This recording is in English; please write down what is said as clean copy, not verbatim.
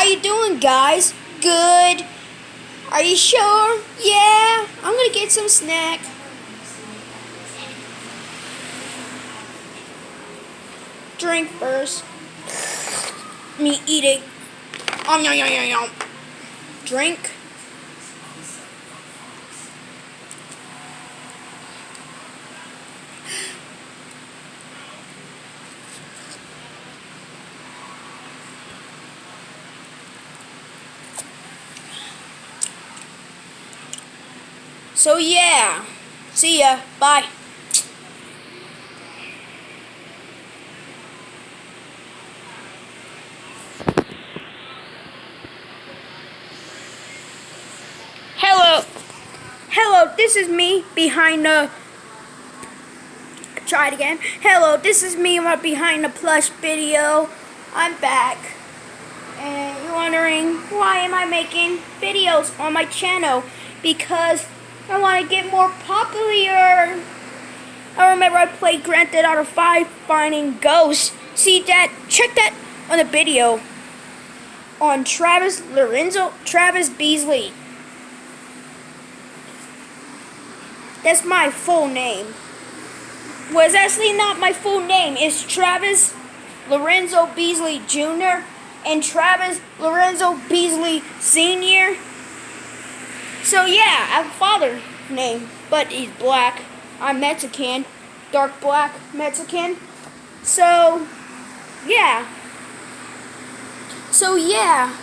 you doing, guys? Good. Are you sure? Yeah. I'm gonna get some snack. Drink first. Me eating. Yum, yum, yum, yum, yum. Drink. So yeah. See ya. Bye. Hello. Hello, this is me behind the... Try it again. Hello, this is me behind the plush video. I'm back. And you're wondering, why am I making videos on my channel? Because I want to get more popular. I remember I played Grand Theft Auto 5 finding ghosts. See that? Check that on the video. On Travis Beasley. That's my full name. Well, it's actually not my full name. It's Travis Lorenzo Beasley Jr. and Travis Lorenzo Beasley Sr. So yeah, I have a father name, but he's black. I'm Mexican, dark black Mexican. So yeah. So yeah.